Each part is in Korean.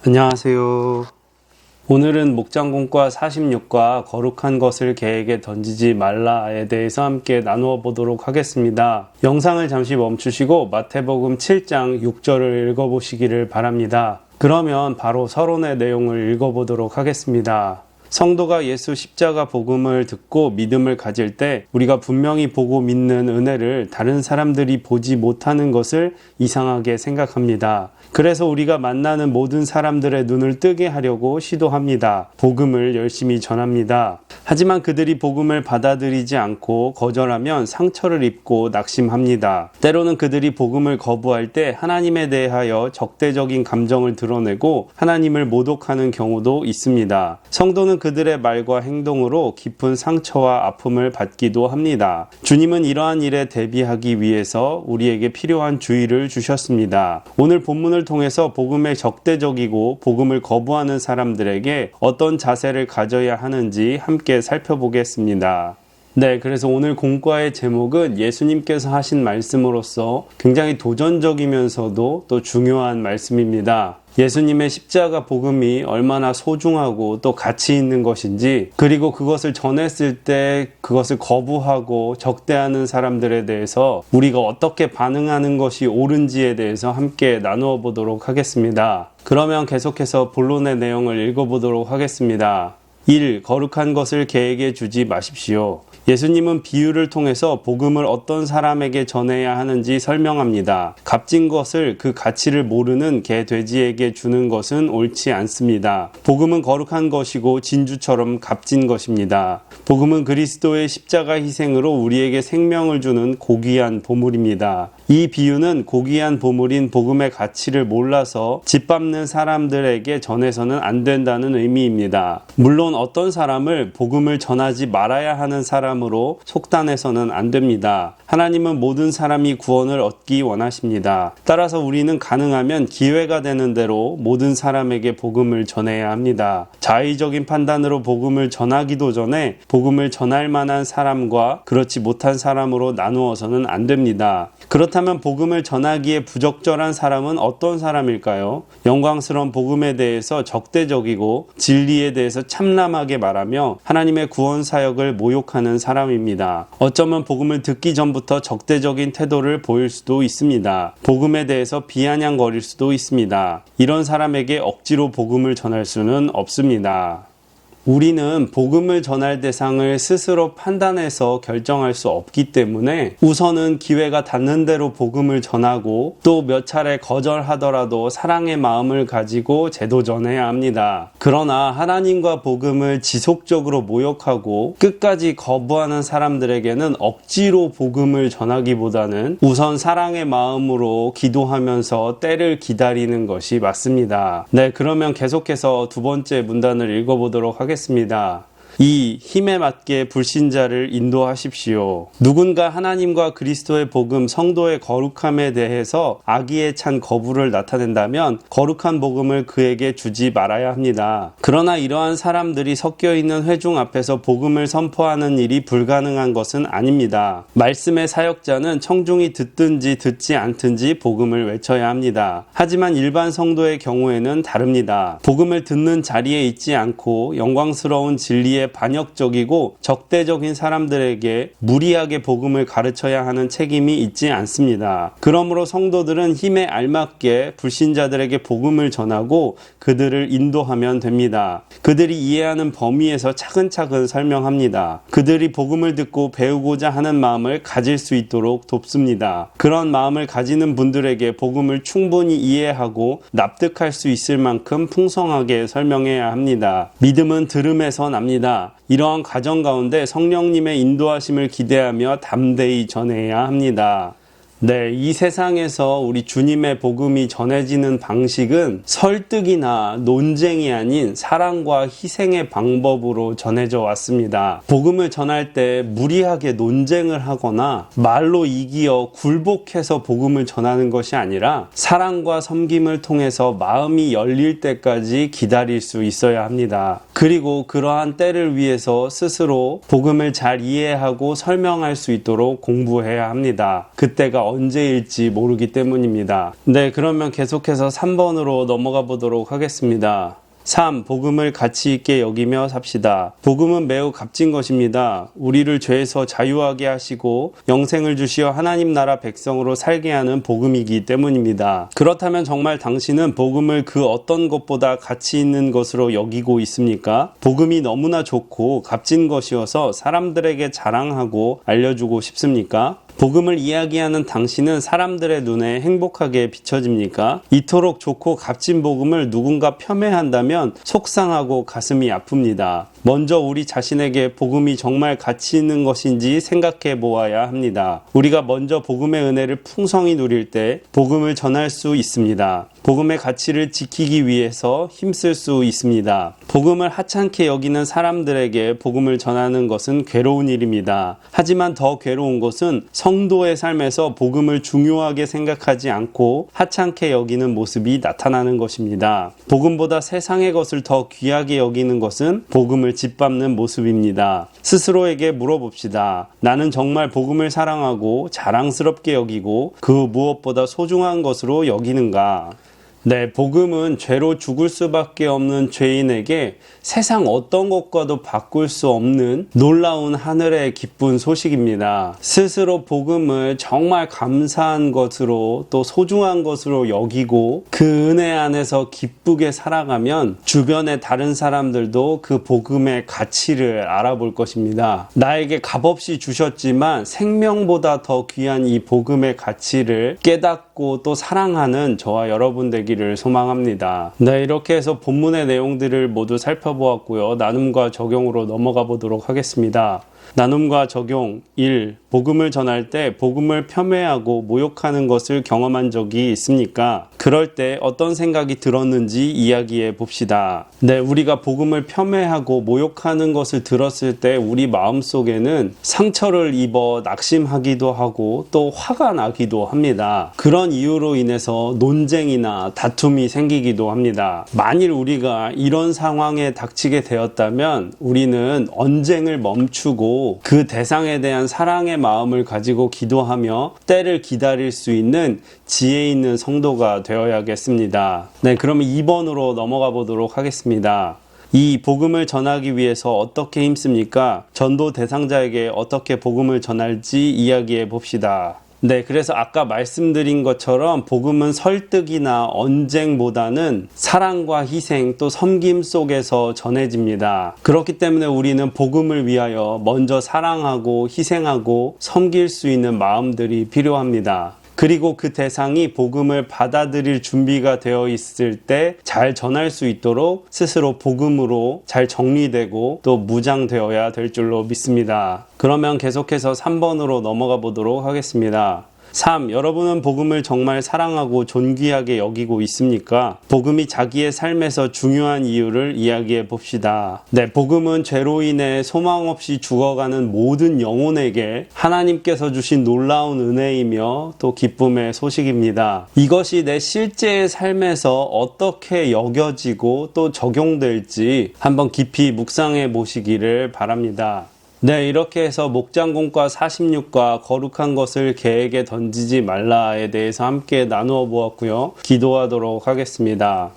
안녕하세요. 오늘은 목장공과 46과 거룩한 것을 계획에 던지지 말라에 대해서 함께 나누어 보도록 하겠습니다. 영상을 잠시 멈추시고 마태복음 7장 6절을 읽어보시기를 바랍니다. 그러면 바로 서론의 내용을 읽어보도록 하겠습니다. 성도가 예수 십자가 복음을 듣고 믿음을 가질 때 우리가 분명히 보고 믿는 은혜를 다른 사람들이 보지 못하는 것을 이상하게 생각합니다. 그래서 우리가 만나는 모든 사람들의 눈을 뜨게 하려고 시도합니다. 복음을 열심히 전합니다. 하지만 그들이 복음을 받아들이지 않고 거절하면 상처를 입고 낙심합니다. 때로는 그들이 복음을 거부할 때 하나님에 대하여 적대적인 감정을 드러내고 하나님을 모독하는 경우도 있습니다. 성도는 그들의 말과 행동으로 깊은 상처와 아픔을 받기도 합니다. 주님은 이러한 일에 대비하기 위해서 우리에게 필요한 주의를 주셨습니다. 오늘 본문을 통해서 복음에 적대적이고 복음을 거부하는 사람들에게 어떤 자세를 가져야 하는지 함께 살펴보겠습니다. 네, 그래서 오늘 공과의 제목은 예수님께서 하신 말씀으로서 굉장히 도전적이면서도 또 중요한 말씀입니다. 예수님의 십자가 복음이 얼마나 소중하고 또 가치 있는 것인지, 그리고 그것을 전했을 때 그것을 거부하고 적대하는 사람들에 대해서 우리가 어떻게 반응하는 것이 옳은지에 대해서 함께 나누어 보도록 하겠습니다. 그러면 계속해서 본론의 내용을 읽어보도록 하겠습니다. 1. 거룩한 것을 계획에 주지 마십시오. 예수님은 비유를 통해서 복음을 어떤 사람에게 전해야 하는지 설명합니다. 값진 것을 그 가치를 모르는 개, 돼지에게 주는 것은 옳지 않습니다. 복음은 거룩한 것이고 진주처럼 값진 것입니다. 복음은 그리스도의 십자가 희생으로 우리에게 생명을 주는 고귀한 보물입니다. 이 비유는 고귀한 보물인 복음의 가치를 몰라서 짓밟는 사람들에게 전해서는 안 된다는 의미입니다. 물론 어떤 사람을 복음을 전하지 말아야 하는 사람으로 속단해서는 안 됩니다. 하나님은 모든 사람이 구원을 얻기 원하십니다. 따라서 우리는 가능하면 기회가 되는 대로 모든 사람에게 복음을 전해야 합니다. 자의적인 판단으로 복음을 전하기도 전에 복음을 전할 만한 사람과 그렇지 못한 사람으로 나누어서는 안 됩니다. 그렇다면 복음을 전하기에 부적절한 사람은 어떤 사람일까요? 영광스러운 복음에 대해서 적대적이고 진리에 대해서 참남하게 말하며 하나님의 구원 사역을 모욕하는 사람입니다. 어쩌면 복음을 듣기 전부터 적대적인 태도를 보일 수도 있습니다. 복음에 대해서 비아냥거릴 수도 있습니다. 이런 사람에게 억지로 복음을 전할 수는 없습니다. 우리는 복음을 전할 대상을 스스로 판단해서 결정할 수 없기 때문에 우선은 기회가 닿는 대로 복음을 전하고 또 몇 차례 거절하더라도 사랑의 마음을 가지고 재도전해야 합니다. 그러나 하나님과 복음을 지속적으로 모욕하고 끝까지 거부하는 사람들에게는 억지로 복음을 전하기보다는 우선 사랑의 마음으로 기도하면서 때를 기다리는 것이 맞습니다. 네, 그러면 계속해서 두 번째 문단을 읽어보도록 하겠습니다. 2. 힘에 맞게 불신자를 인도하십시오. 누군가 하나님과 그리스도의 복음, 성도의 거룩함에 대해서 악의에 찬 거부를 나타낸다면 거룩한 복음을 그에게 주지 말아야 합니다. 그러나 이러한 사람들이 섞여 있는 회중 앞에서 복음을 선포하는 일이 불가능한 것은 아닙니다. 말씀의 사역자는 청중이 듣든지 듣지 않든지 복음을 외쳐야 합니다. 하지만 일반 성도의 경우에는 다릅니다. 복음을 듣는 자리에 있지 않고 영광스러운 진리에 반역적이고 적대적인 사람들에게 무리하게 복음을 가르쳐야 하는 책임이 있지 않습니다. 그러므로 성도들은 힘에 알맞게 불신자들에게 복음을 전하고 그들을 인도하면 됩니다. 그들이 이해하는 범위에서 차근차근 설명합니다. 그들이 복음을 듣고 배우고자 하는 마음을 가질 수 있도록 돕습니다. 그런 마음을 가지는 분들에게 복음을 충분히 이해하고 납득할 수 있을 만큼 풍성하게 설명해야 합니다. 믿음은 들음에서 납니다. 이러한 과정 가운데 성령님의 인도하심을 기대하며 담대히 전해야 합니다. 네, 이 세상에서 우리 주님의 복음이 전해지는 방식은 설득이나 논쟁이 아닌 사랑과 희생의 방법으로 전해져 왔습니다. 복음을 전할 때 무리하게 논쟁을 하거나 말로 이기어 굴복해서 복음을 전하는 것이 아니라 사랑과 섬김을 통해서 마음이 열릴 때까지 기다릴 수 있어야 합니다. 그리고 그러한 때를 위해서 스스로 복음을 잘 이해하고 설명할 수 있도록 공부해야 합니다. 그때가 언제일지 모르기 때문입니다. 네, 그러면 계속해서 3번으로 넘어가 보도록 하겠습니다. 3. 복음을 가치 있게 여기며 삽시다. 복음은 매우 값진 것입니다. 우리를 죄에서 자유하게 하시고 영생을 주시어 하나님 나라 백성으로 살게 하는 복음이기 때문입니다. 그렇다면 정말 당신은 복음을 그 어떤 것보다 가치 있는 것으로 여기고 있습니까? 복음이 너무나 좋고 값진 것이어서 사람들에게 자랑하고 알려주고 싶습니까? 복음을 이야기하는 당신은 사람들의 눈에 행복하게 비춰집니까? 이토록 좋고 값진 복음을 누군가 폄훼한다면 속상하고 가슴이 아픕니다. 먼저 우리 자신에게 복음이 정말 가치 있는 것인지 생각해 보아야 합니다. 우리가 먼저 복음의 은혜를 풍성히 누릴 때 복음을 전할 수 있습니다. 복음의 가치를 지키기 위해서 힘쓸 수 있습니다. 복음을 하찮게 여기는 사람들에게 복음을 전하는 것은 괴로운 일입니다. 하지만 더 괴로운 것은 성도의 삶에서 복음을 중요하게 생각하지 않고 하찮게 여기는 모습이 나타나는 것입니다. 복음보다 세상의 것을 더 귀하게 여기는 것은 복음을 짓밟는 모습입니다. 스스로에게 물어봅시다. 나는 정말 복음을 사랑하고 자랑스럽게 여기고 그 무엇보다 소중한 것으로 여기는가? 네, 복음은 죄로 죽을 수밖에 없는 죄인에게 세상 어떤 것과도 바꿀 수 없는 놀라운 하늘의 기쁜 소식입니다. 스스로 복음을 정말 감사한 것으로 또 소중한 것으로 여기고 그 은혜 안에서 기쁘게 살아가면 주변의 다른 사람들도 그 복음의 가치를 알아볼 것입니다. 나에게 값없이 주셨지만 생명보다 더 귀한 이 복음의 가치를 깨닫고 또 사랑하는 저와 여러분 되기를 소망합니다. 네, 이렇게 해서 본문의 내용들을 모두 살펴보았고요. 나눔과 적용으로 넘어가 보도록 하겠습니다. 나눔과 적용 1. 복음을 전할 때 복음을 폄훼하고 모욕하는 것을 경험한 적이 있습니까? 그럴 때 어떤 생각이 들었는지 이야기해 봅시다. 네, 우리가 복음을 폄훼하고 모욕하는 것을 들었을 때 우리 마음속에는 상처를 입어 낙심하기도 하고 또 화가 나기도 합니다. 그런 이유로 인해서 논쟁이나 다툼이 생기기도 합니다. 만일 우리가 이런 상황에 닥치게 되었다면 우리는 언쟁을 멈추고 그 대상에 대한 사랑의 마음을 가지고 기도하며 때를 기다릴 수 있는 지혜 있는 성도가 되어야겠습니다. 네, 그러면 2번으로 넘어가 보도록 하겠습니다. 이 복음을 전하기 위해서 어떻게 힘씁니까? 전도 대상자에게 어떻게 복음을 전할지 이야기해 봅시다. 네, 그래서 아까 말씀드린 것처럼 복음은 설득이나 언쟁보다는 사랑과 희생 또 섬김 속에서 전해집니다. 그렇기 때문에 우리는 복음을 위하여 먼저 사랑하고 희생하고 섬길 수 있는 마음들이 필요합니다. 그리고 그 대상이 복음을 받아들일 준비가 되어 있을 때 잘 전할 수 있도록 스스로 복음으로 잘 정리되고 또 무장되어야 될 줄로 믿습니다. 그러면 계속해서 3번으로 넘어가 보도록 하겠습니다. 3. 여러분은 복음을 정말 사랑하고 존귀하게 여기고 있습니까? 복음이 자기의 삶에서 중요한 이유를 이야기해 봅시다. 네, 복음은 죄로 인해 소망 없이 죽어가는 모든 영혼에게 하나님께서 주신 놀라운 은혜이며 또 기쁨의 소식입니다. 이것이 내 실제의 삶에서 어떻게 여겨지고 또 적용될지 한번 깊이 묵상해 보시기를 바랍니다. 네, 이렇게 해서 목장군과 46과 거룩한 것을 개에게 던지지 말라에 대해서 함께 나누어 보았고요. 기도하도록 하겠습니다.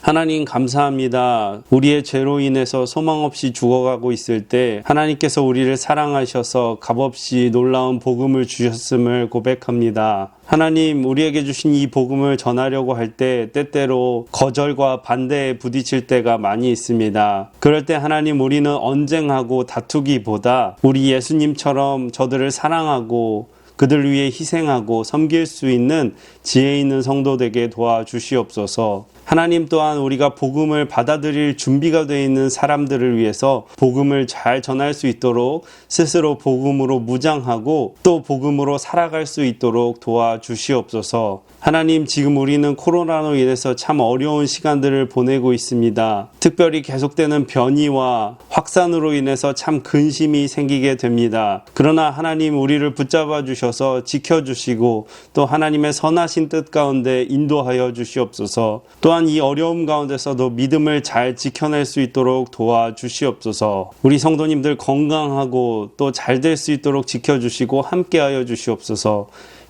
하나님 감사합니다. 우리의 죄로 인해서 소망 없이 죽어가고 있을 때 하나님께서 우리를 사랑하셔서 값없이 놀라운 복음을 주셨음을 고백합니다. 하나님, 우리에게 주신 이 복음을 전하려고 할 때 때때로 거절과 반대에 부딪힐 때가 많이 있습니다. 그럴 때 하나님, 우리는 언쟁하고 다투기보다 우리 예수님처럼 저들을 사랑하고 그들 위해 희생하고 섬길 수 있는 지혜 있는 성도 되게 도와주시옵소서. 하나님 또한 우리가 복음을 받아들일 준비가 되어 있는 사람들을 위해서 복음을 잘 전할 수 있도록 스스로 복음으로 무장하고 또 복음으로 살아갈 수 있도록 도와주시옵소서. 하나님, 지금 우리는 코로나로 인해서 참 어려운 시간들을 보내고 있습니다. 특별히 계속되는 변이와 확산으로 인해서 참 근심이 생기게 됩니다. 그러나 하나님, 우리를 붙잡아 주셔서 지켜주시고 또 하나님의 선하신 뜻 가운데 인도하여 주시옵소서. 또한 이 어려움 가운데서도 믿음을 잘 지켜낼 수 있도록 도와주시옵소서. 우리 성도님들 건강하고 또 잘 될 수 있도록 지켜주시고 함께하여 주시옵소서.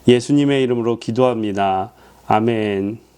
예수님의 이름으로 기도합니다. 아멘.